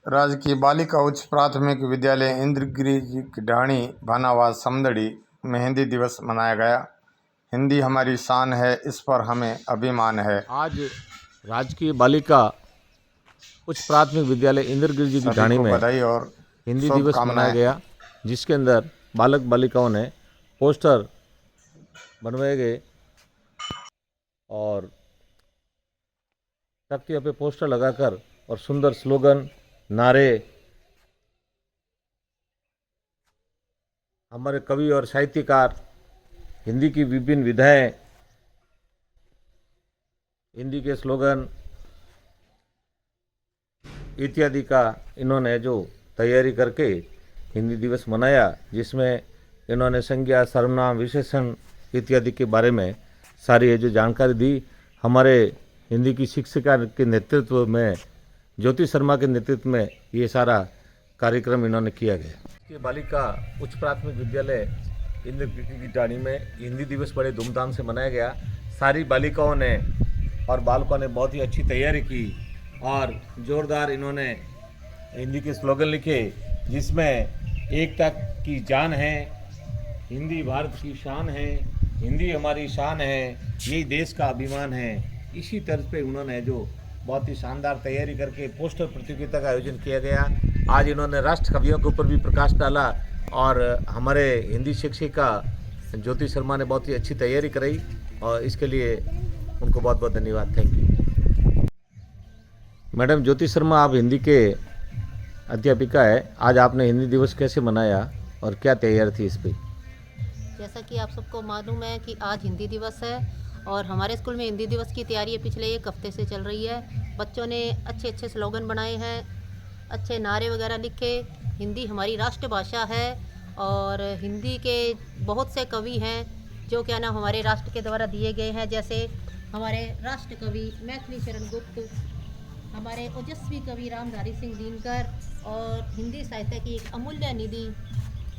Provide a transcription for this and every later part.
राजकीय बालिका उच्च प्राथमिक विद्यालय इंद्रगिरी ढाणी भानावाद समदड़ी में हिंदी दिवस मनाया गया। हिंदी हमारी शान है, इस पर हमें अभिमान है। आज राजकीय बालिका उच्च प्राथमिक विद्यालय इंद्रगिरी की सभी ढाणी को में बधाई और हिंदी दिवस मनाया शुभकामनाएं। गया, जिसके अंदर बालक बालिकाओं ने पोस्टर बनवाए गए और तख्तियों पे पोस्टर लगाकर और सुंदर स्लोगन, नारे हमारे कवि और साहित्यकार हिंदी की विभिन्न विधाएं, हिंदी के स्लोगन इत्यादि का इन्होंने जो तैयारी करके हिंदी दिवस मनाया, जिसमें इन्होंने संज्ञा, सर्वनाम, विशेषण इत्यादि के बारे में सारी ये जो जानकारी दी। हमारे हिंदी की शिक्षिका के नेतृत्व में, ज्योति शर्मा के नेतृत्व में ये सारा कार्यक्रम इन्होंने किया गया। बालिका उच्च प्राथमिक विद्यालय इंद्रगिरी की ढाणी में हिंदी दिवस बड़े धूमधाम से मनाया गया। सारी बालिकाओं ने और बालकों ने बहुत ही अच्छी तैयारी की और जोरदार इन्होंने हिंदी के स्लोगन लिखे, जिसमें एकता की जान है, हिंदी भारत की शान है, हिंदी हमारी शान है, यही देश का अभिमान है। इसी तर्ज पे उन्होंने जो बहुत ही शानदार तैयारी करके पोस्टर प्रतियोगिता का आयोजन किया गया। आज इन्होंने राष्ट्र कवियों के ऊपर भी प्रकाश डाला और हमारे हिंदी शिक्षिका ज्योति शर्मा ने बहुत ही अच्छी तैयारी कराई और इसके लिए उनको बहुत बहुत धन्यवाद। Thank you. Madam Jyoti Sharma, आप हिंदी के अध्यापिका है, आज आपने हिंदी दिवस कैसे मनाया और क्या तैयारी थी इस पर? जैसा कि आप सबको मालूम है कि आज हिंदी दिवस है और हमारे स्कूल में हिंदी दिवस की तैयारी पिछले एक हफ्ते से चल रही है। बच्चों ने अच्छे अच्छे स्लोगन बनाए हैं, अच्छे नारे वगैरह लिखे। हिंदी हमारी राष्ट्रभाषा है और हिंदी के बहुत से कवि हैं जो क्या नाम हमारे राष्ट्र के द्वारा दिए गए हैं, जैसे हमारे राष्ट्र कवि मैथिली शरण गुप्त, हमारे ओजस्वी कवि रामधारी सिंह दिनकर और हिंदी साहित्य की एक अमूल्य निधि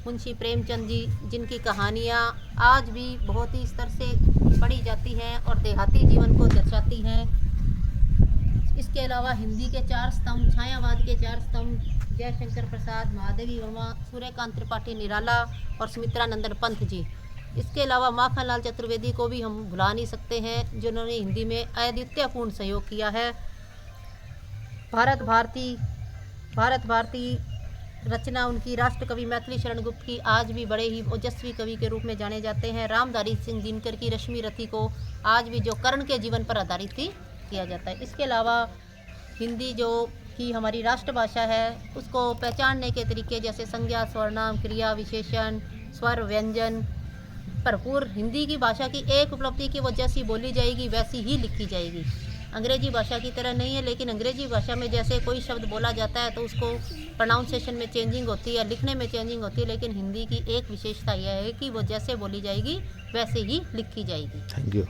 मुंशी प्रेमचंद जी, जिनकी कहानियाँ आज भी बहुत ही स्तर से पढ़ी जाती हैं और देहाती जीवन को दर्शाती हैं। इसके अलावा हिंदी के 4 स्तंभ, छायावाद के 4 स्तंभ, जयशंकर प्रसाद, महादेवी वर्मा, सूर्यकांत त्रिपाठी निराला और सुमित्रा नंदन पंत जी। इसके अलावा माखनलाल चतुर्वेदी को भी हम भुला नहीं सकते हैं, जिन्होंने हिंदी में अद्वितीयपूर्ण सहयोग किया है। भारत भारती रचना उनकी राष्ट्र कवि मैथिली शरण गुप्त की आज भी बड़े ही ओजस्वी कवि के रूप में जाने जाते हैं। रामधारी सिंह दिनकर की रश्मि रथी को आज भी जो कर्ण के जीवन पर आधारित थी किया जाता है। इसके अलावा हिंदी जो कि हमारी राष्ट्रभाषा है उसको पहचानने के तरीके जैसे संज्ञा, सर्वनाम, क्रिया, विशेषण, स्वर, व्यंजन भरपूर। हिंदी की भाषा की एक उपलब्धि कि वो जैसी बोली जाएगी वैसी ही लिखी जाएगी। अंग्रेजी भाषा की तरह नहीं है, लेकिन अंग्रेजी भाषा में जैसे कोई शब्द बोला जाता है तो उसको प्रोनाउंसिएशन में चेंजिंग होती है, लिखने में चेंजिंग होती है, लेकिन हिंदी की एक विशेषता यह है कि वो जैसे बोली जाएगी वैसे ही लिखी जाएगी। Thank you.